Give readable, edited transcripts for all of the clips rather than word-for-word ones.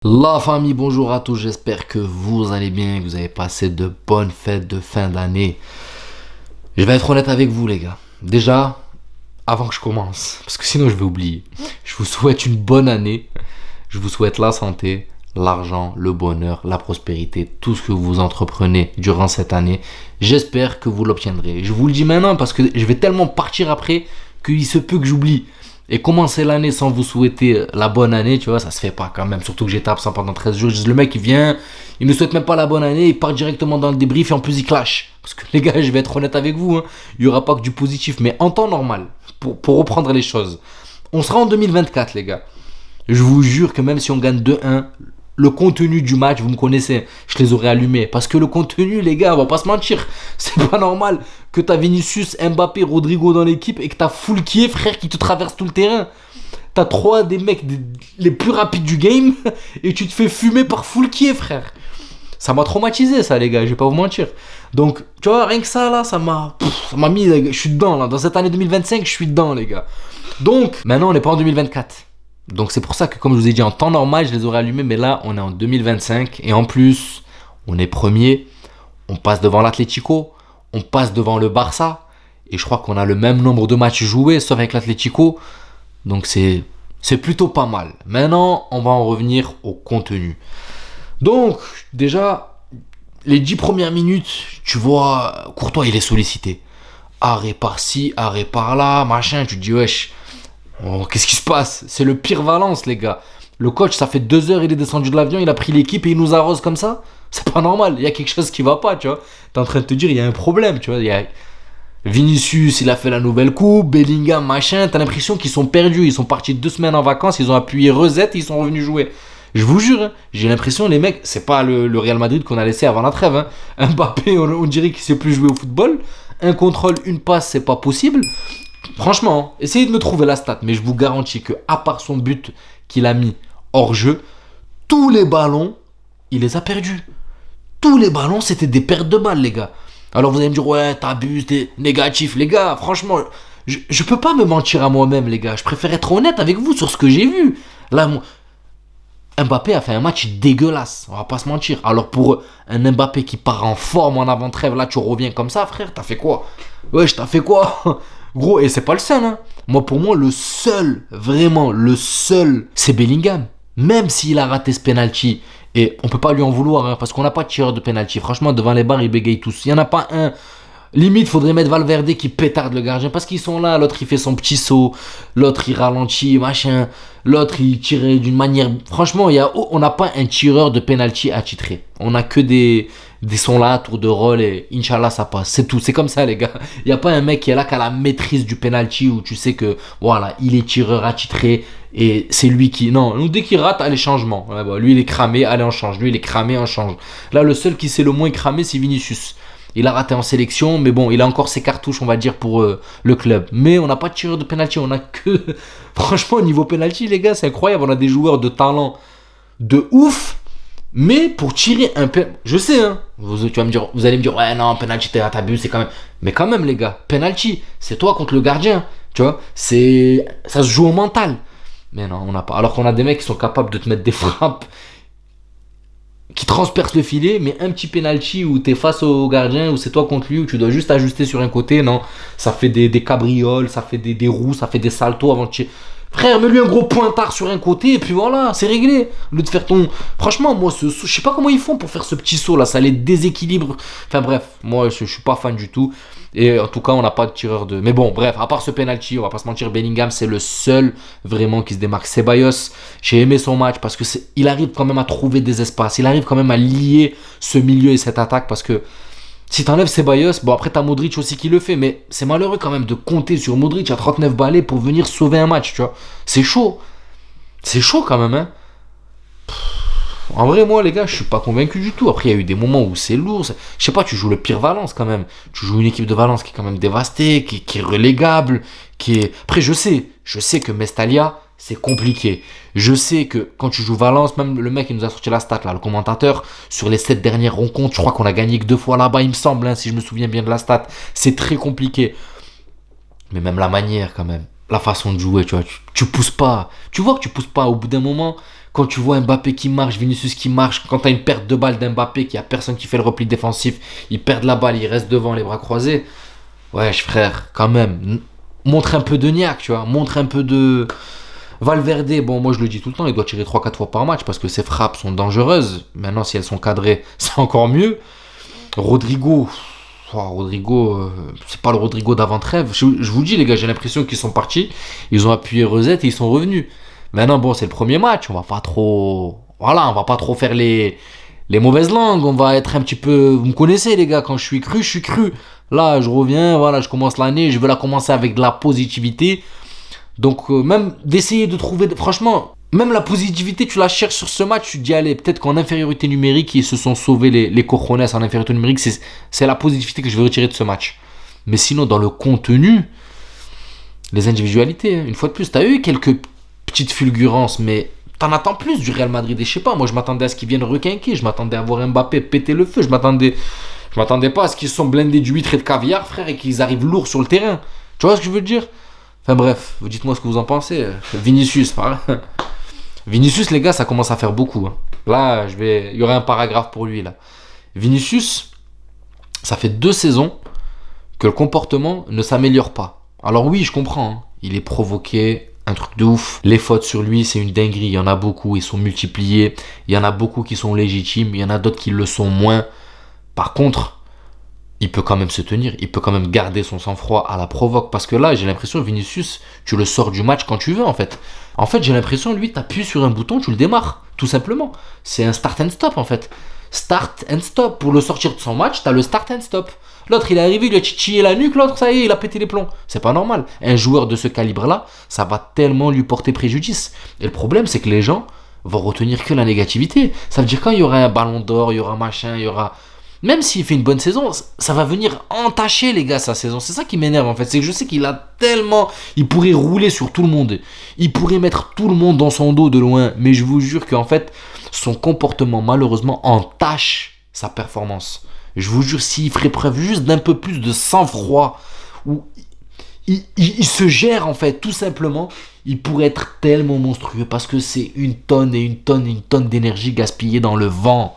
La famille, bonjour à tous, j'espère que vous allez bien, que vous avez passé de bonnes fêtes de fin d'année. Je vais être honnête avec vous les gars. Déjà, avant que je commence, parce que sinon je vais oublier, je vous souhaite une bonne année. Je vous souhaite la santé, l'argent, le bonheur, la prospérité, tout ce que vous entreprenez durant cette année. J'espère que vous l'obtiendrez. Je vous le dis maintenant parce que je vais tellement partir après qu'il se peut que j'oublie. Et commencer l'année sans vous souhaiter la bonne année, tu vois, ça se fait pas quand même. Surtout que j'étais absent pendant 13 jours. Le mec, il vient, il ne souhaite même pas la bonne année, il part directement dans le débrief et en plus il clash. Parce que les gars, je vais être honnête avec vous, hein, il n'y aura pas que du positif, mais en temps normal, pour reprendre les choses. On sera en 2024, les gars. Je vous jure que même si on gagne 2-1, le contenu du match, vous me connaissez, je les aurais allumés. Parce que le contenu, les gars, on va pas se mentir, c'est pas normal que t'as Vinicius, Mbappé, Rodrigo dans l'équipe et que t'as Foulquier, frère, qui te traverse tout le terrain. T'as trois des mecs les plus rapides du game et tu te fais fumer par Foulquier, frère. Ça m'a traumatisé, ça, les gars, je vais pas vous mentir. Donc, tu vois, rien que ça, là, ça m'a mis, je suis dedans, là. Dans cette année 2025, je suis dedans, les gars. Donc, maintenant, on n'est pas en 2024. Donc c'est pour ça que, comme je vous ai dit, en temps normal, je les aurais allumés. Mais là, on est en 2025. Et en plus, on est premier. On passe devant l'Atlético. On passe devant le Barça. Et je crois qu'on a le même nombre de matchs joués, sauf avec l'Atlético. Donc c'est plutôt pas mal. Maintenant, on va en revenir au contenu. Donc, déjà, les 10 premières minutes, tu vois, Courtois, il est sollicité. Arrêt par-ci, arrêt par-là, machin. Tu te dis, wesh. Oh, qu'est-ce qui se passe? C'est le pire Valence, les gars. Le coach, ça fait 2 heures, il est descendu de l'avion, il a pris l'équipe et il nous arrose comme ça. C'est pas normal. Il y a quelque chose qui va pas, tu vois. T'es en train de te dire, il y a un problème, tu vois. Il y a Vinicius, il a fait la nouvelle coupe, Bellingham, machin. T'as l'impression qu'ils sont perdus. Ils sont partis 2 semaines en vacances, ils ont appuyé reset et ils sont revenus jouer. Je vous jure, hein, j'ai l'impression, les mecs, c'est pas le Real Madrid qu'on a laissé avant la trêve. Hein. Mbappé, on dirait qu'il sait plus jouer au football. Un contrôle, une passe, c'est pas possible. Franchement, essayez de me trouver la stat, mais je vous garantis que, à part son but qu'il a mis hors jeu, tous les ballons, il les a perdus. Tous les ballons, c'était des pertes de balles, les gars. Alors vous allez me dire, ouais, t'abuses, t'es négatif. Les gars, franchement, je peux pas me mentir à moi-même, les gars. Je préfère être honnête avec vous sur ce que j'ai vu. Là, Mbappé a fait un match dégueulasse, on va pas se mentir. Alors pour un Mbappé qui part en forme en avant-trêve, là tu reviens comme ça, frère, t'as fait quoi? Wesh, t'as fait quoi? Gros, et c'est pas le seul, hein. Moi, pour moi, le seul, vraiment, le seul, c'est Bellingham. Même s'il a raté ce penalty, et on peut pas lui en vouloir, hein, parce qu'on n'a pas de tireur de penalty. Franchement, devant les barres, ils bégayent tous. Il y en a pas un. Limite, faudrait mettre Valverde qui pétarde le gardien, parce qu'ils sont là. L'autre, il fait son petit saut. L'autre, il ralentit, machin. L'autre, il tire d'une manière. Franchement, on n'a pas un tireur de penalty attitré. On a que des sons là, tour de rôle, et Inch'Allah, ça passe. C'est tout. C'est comme ça, les gars. Il n'y a pas un mec qui est là qui a la maîtrise du penalty où tu sais que, voilà, il est tireur attitré et c'est lui qui. Non, nous, dès qu'il rate, allez, changement. Ouais, bah, lui, il est cramé, allez, on change. Lui, il est cramé, on change. Là, le seul qui s'est le moins cramé, c'est Vinicius. Il a raté en sélection, mais bon, il a encore ses cartouches, on va dire, pour le club. Mais on n'a pas de tireur de penalty, on a que. Franchement, au niveau penalty, les gars, c'est incroyable. On a des joueurs de talent de ouf, mais pour tirer un penalty. Je sais, hein. Vous allez me dire, ouais, non, penalty, t'abuses, c'est quand même. Mais quand même, les gars, penalty, c'est toi contre le gardien. Tu vois, ça se joue au mental. Mais non, on n'a pas. Alors qu'on a des mecs qui sont capables de te mettre des frappes qui transperce le filet, mais un petit penalty où t'es face au gardien, où c'est toi contre lui, où tu dois juste ajuster sur un côté, non, ça fait des cabrioles, ça fait des roues, ça fait des saltos avant de tirer. Frère, mets-lui un gros pointard sur un côté, et puis voilà, c'est réglé. Au lieu de faire ton. Franchement, moi, je sais pas comment ils font pour faire ce petit saut là, ça les déséquilibre. Enfin bref, moi, je suis pas fan du tout. Et en tout cas, on n'a pas de tireur de. Mais bon, bref, à part ce penalty, on va pas se mentir, Bellingham, c'est le seul vraiment qui se démarque. Ceballos, j'ai aimé son match parce que il arrive quand même à trouver des espaces. Il arrive quand même à lier ce milieu et cette attaque parce que si t'enlèves Ceballos, bon après t'as Modric aussi qui le fait, mais c'est malheureux quand même de compter sur Modric à 39 balais pour venir sauver un match, tu vois. C'est chaud. C'est chaud quand même, hein. En vrai, moi, les gars, je suis pas convaincu du tout. Après, il y a eu des moments où c'est lourd. Je sais pas, tu joues le pire Valence quand même. Tu joues une équipe de Valence qui est quand même dévastée, qui est relégable, qui est. Après, je sais que Mestalia, c'est compliqué. Je sais que quand tu joues Valence, même le mec qui nous a sorti la stat, là, le commentateur, sur les 7 dernières rencontres, je crois qu'on a gagné que 2 fois là-bas, il me semble, hein, si je me souviens bien de la stat. C'est très compliqué. Mais même la manière, quand même. La façon de jouer, tu vois, tu pousses pas. Tu vois que tu pousses pas au bout d'un moment. Quand tu vois Mbappé qui marche, Vinicius qui marche, quand tu as une perte de balle d'Mbappé, qu'il n'y a personne qui fait le repli défensif, il perd la balle, il reste devant les bras croisés. Wesh frère, quand même, montre un peu de niaque, tu vois, montre un peu de... Valverde, bon moi je le dis tout le temps, il doit tirer 3-4 fois par match parce que ses frappes sont dangereuses. Maintenant si elles sont cadrées, c'est encore mieux. Rodrigo, c'est pas le Rodrigo d'avant-trêve. Je vous dis les gars, j'ai l'impression qu'ils sont partis, ils ont appuyé reset et ils sont revenus. Maintenant bon c'est le premier match, on va pas trop... Voilà, on va pas trop faire les mauvaises langues, on va être un petit peu... Vous me connaissez les gars, quand je suis cru, je suis cru. Là je reviens, voilà, je commence l'année, je veux la commencer avec de la positivité. Donc même d'essayer de trouver... Franchement, même la positivité, tu la cherches sur ce match, tu te dis, allez, peut-être qu'en infériorité numérique, ils se sont sauvés les cojones en infériorité numérique, c'est la positivité que je veux retirer de ce match. Mais sinon, dans le contenu, les individualités, une fois de plus, tu as eu quelques petites fulgurances, mais t'en attends plus du Real Madrid. Et je sais pas, moi je m'attendais à ce qu'ils viennent requinquer, je m'attendais à voir Mbappé péter le feu, je m'attendais pas à ce qu'ils se sont blindés du huître et de caviar, frère, et qu'ils arrivent lourds sur le terrain. Tu vois ce que je veux dire? Enfin bref, vous dites-moi ce que vous en pensez. Vinicius, Vinicius, les gars, ça commence à faire beaucoup. Hein. Là, il y aurait un paragraphe pour lui là. Vinicius, ça fait 2 saisons que le comportement ne s'améliore pas. Alors oui, je comprends. Hein. Il est provoqué, un truc de ouf. Les fautes sur lui, c'est une dinguerie. Il y en a beaucoup, ils sont multipliés. Il y en a beaucoup qui sont légitimes. Il y en a d'autres qui le sont moins. Par contre, il peut quand même se tenir, il peut quand même garder son sang-froid à la provoque. Parce que là, j'ai l'impression, Vinicius, tu le sors du match quand tu veux, en fait. En fait, j'ai l'impression, lui, t'appuies sur un bouton, tu le démarres, tout simplement. C'est un start and stop, en fait. Start and stop. Pour le sortir de son match, t'as le start and stop. L'autre, il est arrivé, il a titillé la nuque, l'autre, ça y est, il a pété les plombs. C'est pas normal. Un joueur de ce calibre-là, ça va tellement lui porter préjudice. Et le problème, c'est que les gens vont retenir que la négativité. Ça veut dire quand il y aura un ballon d'or, il y aura machin, il y aura... Même s'il fait une bonne saison, ça va venir entacher les gars sa saison. C'est ça qui m'énerve en fait. C'est que je sais qu'il a tellement... Il pourrait rouler sur tout le monde. Il pourrait mettre tout le monde dans son dos de loin. Mais je vous jure qu'en fait, son comportement malheureusement entache sa performance. Je vous jure, s'il ferait preuve juste d'un peu plus de sang-froid, où il se gère en fait, tout simplement, il pourrait être tellement monstrueux. Parce que c'est une tonne d'énergie gaspillée dans le vent.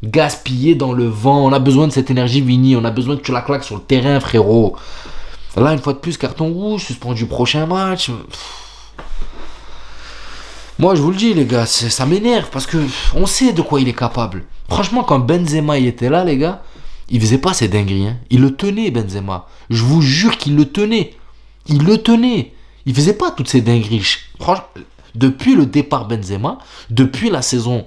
Gaspillé dans le vent. On a besoin de cette énergie, Vini. On a besoin que tu la claques sur le terrain, frérot. Là, une fois de plus, carton rouge, suspendu prochain match. Moi, je vous le dis, les gars, ça m'énerve parce que on sait de quoi il est capable. Franchement, quand Benzema il était là, les gars, il faisait pas ces dingueries. Hein. Il le tenait, Benzema. Je vous jure qu'il le tenait. Il le tenait. Il faisait pas toutes ces dingueries. Franchement, depuis le départ Benzema, depuis la saison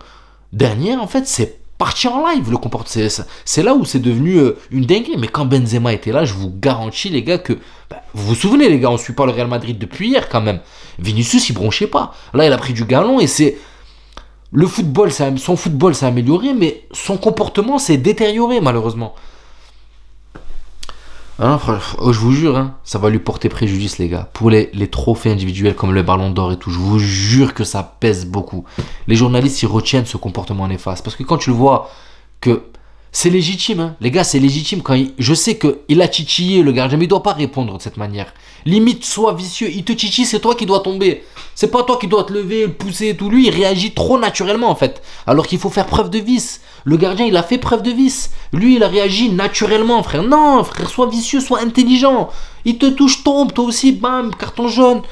dernière, en fait, c'est parti en live le comportement. C'est là où c'est devenu une dinguerie. Mais quand Benzema était là, je vous garantis les gars que... vous vous souvenez les gars, on suit pas le Real Madrid depuis hier quand même. Vinicius il bronchait pas. Là il a pris du galon et c'est... Le football, son football s'est amélioré, mais son comportement s'est détérioré malheureusement. Hein, je vous jure, hein, ça va lui porter préjudice les gars. Pour les trophées individuels comme le ballon d'or et tout, je vous jure que ça pèse beaucoup. Les journalistes ils retiennent ce comportement néfaste. Parce que quand tu le vois que c'est légitime, hein, les gars c'est légitime. Je sais qu'il a titillé le gardien, mais il ne doit pas répondre de cette manière. Limite sois vicieux, il te titille, c'est toi qui dois tomber. C'est pas toi qui dois te lever, le pousser et tout. Lui il réagit trop naturellement en fait. Alors qu'il faut faire preuve de vice. Le gardien, il a fait preuve de vice. Lui, il a réagi naturellement, frère. Non, frère, sois vicieux, sois intelligent. Il te touche, tombe, toi aussi, bam, carton jaune.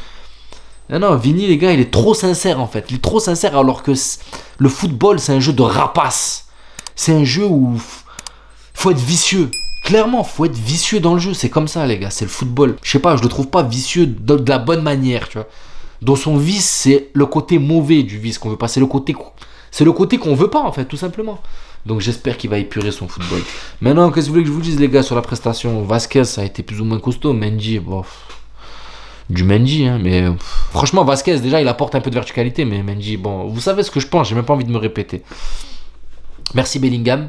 Non, Vini, les gars, il est trop sincère, en fait. Il est trop sincère, alors que le football, c'est un jeu de rapace. C'est un jeu où faut être vicieux. Clairement, faut être vicieux dans le jeu. C'est comme ça, les gars. C'est le football. Je sais pas, je le trouve pas vicieux de la bonne manière, tu vois. Dans son vice, c'est le côté mauvais du vice qu'on veut pas. C'est le côté qu'on veut pas, en fait, tout simplement. Donc j'espère qu'il va épurer son football. Maintenant, qu'est-ce que vous voulez que je vous dise, les gars, sur la prestation? Vasquez, ça a été plus ou moins costaud. Mendy, bon, du Mendy, hein, mais franchement, Vasquez, déjà, il apporte un peu de verticalité, mais Mendy, bon, vous savez ce que je pense, j'ai même pas envie de me répéter. Merci Bellingham,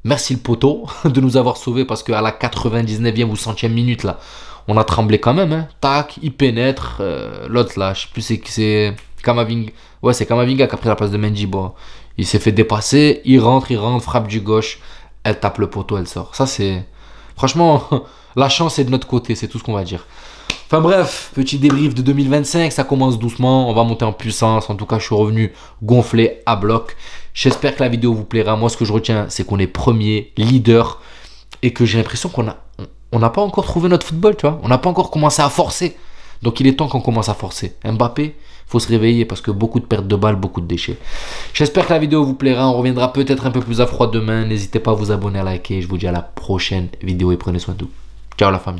merci le poteau de nous avoir sauvés, parce qu'à la 99e ou 100e minute, là, on a tremblé quand même, hein. Tac, il pénètre, l'autre, là, je sais plus, c'est Kamavinga. Ouais, c'est Kamavinga qui a pris la place de Mendy, bon. Il s'est fait dépasser, il rentre, frappe du gauche, elle tape le poteau, elle sort. Ça c'est... Franchement, la chance est de notre côté, c'est tout ce qu'on va dire. Enfin bref, petit débrief de 2025, ça commence doucement, on va monter en puissance. En tout cas, je suis revenu gonflé à bloc. J'espère que la vidéo vous plaira. Moi, ce que je retiens, c'est qu'on est premier, leader, et que j'ai l'impression on n'a pas encore trouvé notre football, tu vois. On n'a pas encore commencé à forcer. Donc il est temps qu'on commence à forcer. Mbappé, faut se réveiller parce que beaucoup de pertes de balles, beaucoup de déchets. J'espère que la vidéo vous plaira. On reviendra peut-être un peu plus à froid demain. N'hésitez pas à vous abonner, à liker. Je vous dis à la prochaine vidéo et prenez soin de vous. Ciao la famille.